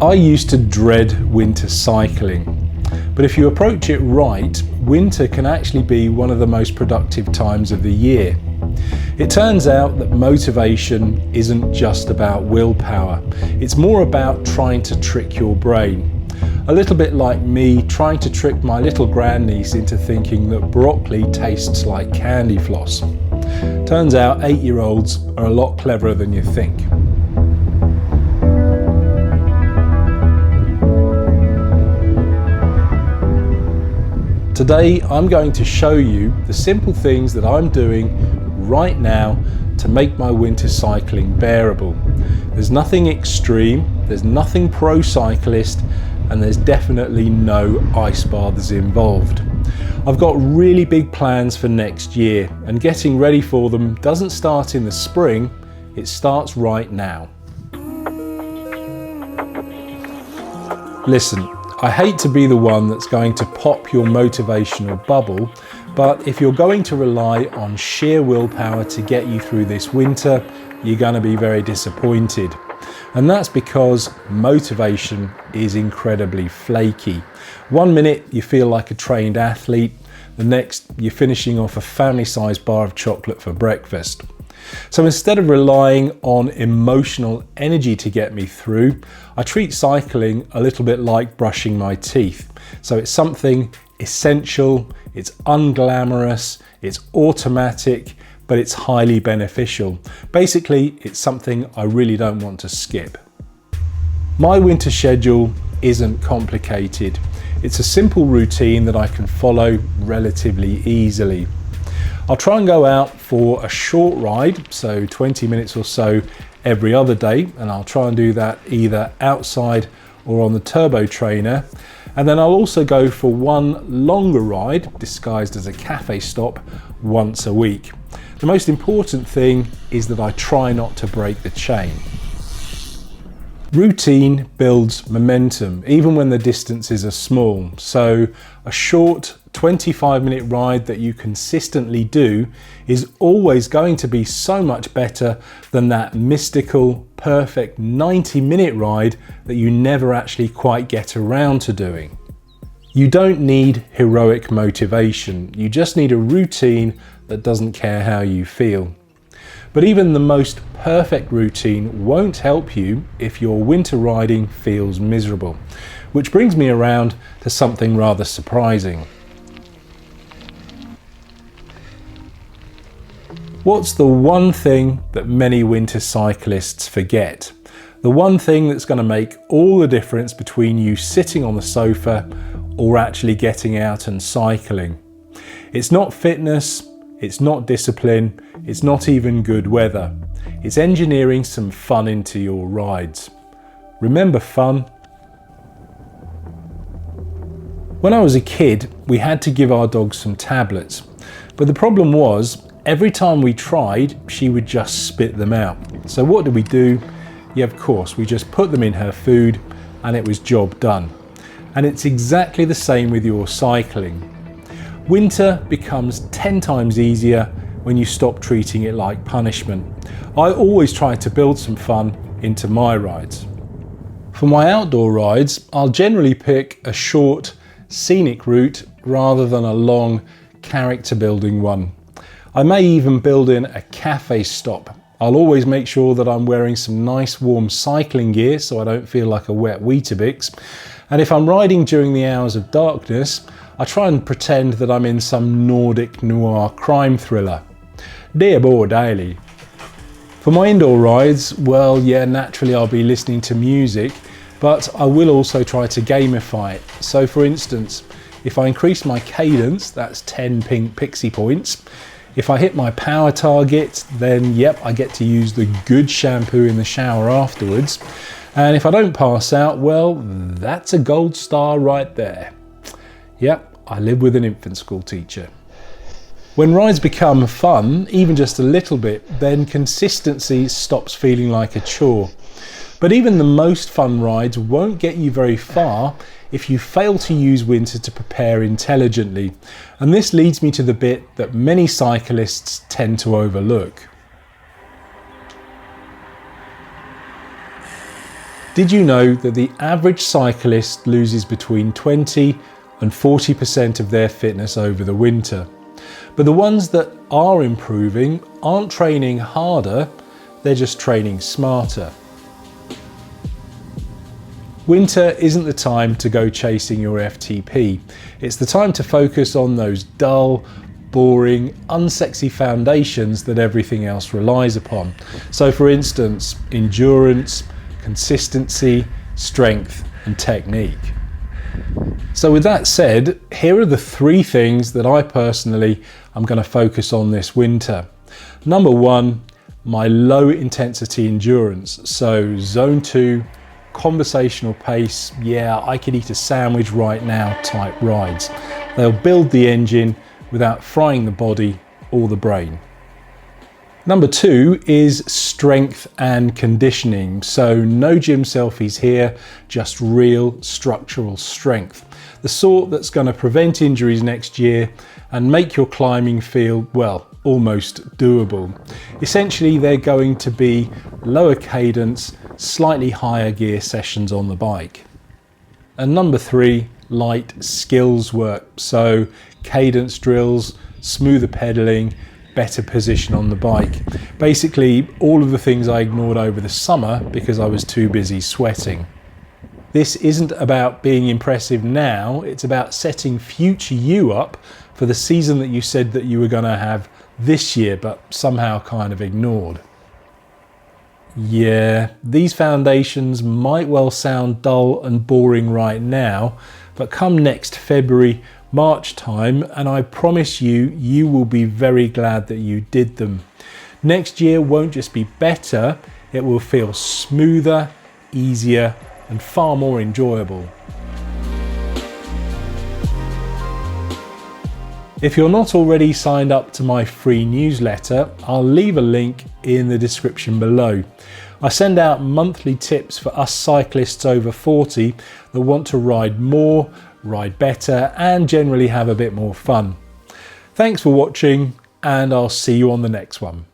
I used to dread winter cycling, but if you approach it right, winter can actually be one of the most productive times of the year. It turns out that motivation isn't just about willpower, it's more about trying to trick your brain. A little bit like me trying to trick my little grandniece into thinking that broccoli tastes like candy floss. Turns out 8-year-olds are a lot cleverer than you think. Today I'm going to show you the simple things that I'm doing right now to make my winter cycling bearable. There's nothing extreme, there's nothing pro cyclist, and there's definitely no ice baths involved. I've got really big plans for next year, and getting ready for them doesn't start in the spring, it starts right now. Listen, I hate to be the one that's going to pop your motivational bubble, but if you're going to rely on sheer willpower to get you through this winter, you're going to be very disappointed. And that's because motivation is incredibly flaky. One minute you feel like a trained athlete, the next you're finishing off a family-sized bar of chocolate for breakfast. So instead of relying on emotional energy to get me through, I treat cycling a little bit like brushing my teeth. So it's something essential, it's unglamorous, it's automatic, but it's highly beneficial. Basically, it's something I really don't want to skip. My winter schedule isn't complicated. It's a simple routine that I can follow relatively easily. I'll try and go out for a short ride, so 20 minutes or so every other day, and I'll try and do that either outside or on the turbo trainer. And then I'll also go for one longer ride, disguised as a cafe stop, once a week. The most important thing is that I try not to break the chain. Routine builds momentum, even when the distances are small. So a short 25-minute ride that you consistently do is always going to be so much better than that mystical, perfect 90-minute ride that you never actually quite get around to doing. You don't need heroic motivation, you just need a routine that doesn't care how you feel. But even the most perfect routine won't help you if your winter riding feels miserable. Which brings me around to something rather surprising. What's the one thing that many winter cyclists forget? The one thing that's going to make all the difference between you sitting on the sofa or actually getting out and cycling. It's not fitness, it's not discipline, it's not even good weather. It's engineering some fun into your rides. Remember fun? When I was a kid, we had to give our dog some tablets, but the problem was, every time we tried, she would just spit them out. So what did we do? Yeah, of course, we just put them in her food and it was job done. And it's exactly the same with your cycling. Winter becomes 10 times easier when you stop treating it like punishment. I always try to build some fun into my rides. For my outdoor rides, I'll generally pick a short, scenic route rather than a long, character-building one. I may even build in a cafe stop. I'll always make sure that I'm wearing some nice warm cycling gear so I don't feel like a wet Weetabix. And if I'm riding during the hours of darkness, I try and pretend that I'm in some Nordic noir crime thriller. Dear boy daily. For my indoor rides, well, yeah, naturally I'll be listening to music, but I will also try to gamify it. So for instance, if I increase my cadence, that's 10 pink pixie points. If I hit my power target, then yep, I get to use the good shampoo in the shower afterwards. And if I don't pass out, well, that's a gold star right there. Yep, I live with an infant school teacher. When rides become fun, even just a little bit, then consistency stops feeling like a chore. But even the most fun rides won't get you very far if you fail to use winter to prepare intelligently. And this leads me to the bit that many cyclists tend to overlook. Did you know that the average cyclist loses between 20 and 40% of their fitness over the winter? But the ones that are improving aren't training harder, they're just training smarter. Winter isn't the time to go chasing your FTP. It's the time to focus on those dull, boring, unsexy foundations that everything else relies upon. So for instance, endurance, consistency, strength, and technique. So with that said, here are the 3 things that I personally am going to focus on this winter. Number 1, my low intensity endurance. So zone 2, conversational pace, yeah, I could eat a sandwich right now type rides. They'll build the engine without frying the body or the brain. Number 2 is strength and conditioning. So no gym selfies here, just real structural strength. The sort that's going to prevent injuries next year and make your climbing feel, well, almost doable. Essentially, they're going to be lower cadence, slightly higher gear sessions on the bike. And number 3, light skills work. So cadence drills, smoother pedaling, better position on the bike. Basically, all of the things I ignored over the summer because I was too busy sweating. This isn't about being impressive now, it's about setting future you up for the season that you said that you were going to have this year, but somehow kind of ignored. Yeah, these foundations might well sound dull and boring right now, but come next February, March time, and I promise you, you will be very glad that you did them. Next year won't just be better, it will feel smoother, easier, and far more enjoyable. If you're not already signed up to my free newsletter, I'll leave a link in the description below. I send out monthly tips for us cyclists over 40 that want to ride more, ride better, and generally have a bit more fun. Thanks for watching, and I'll see you on the next one.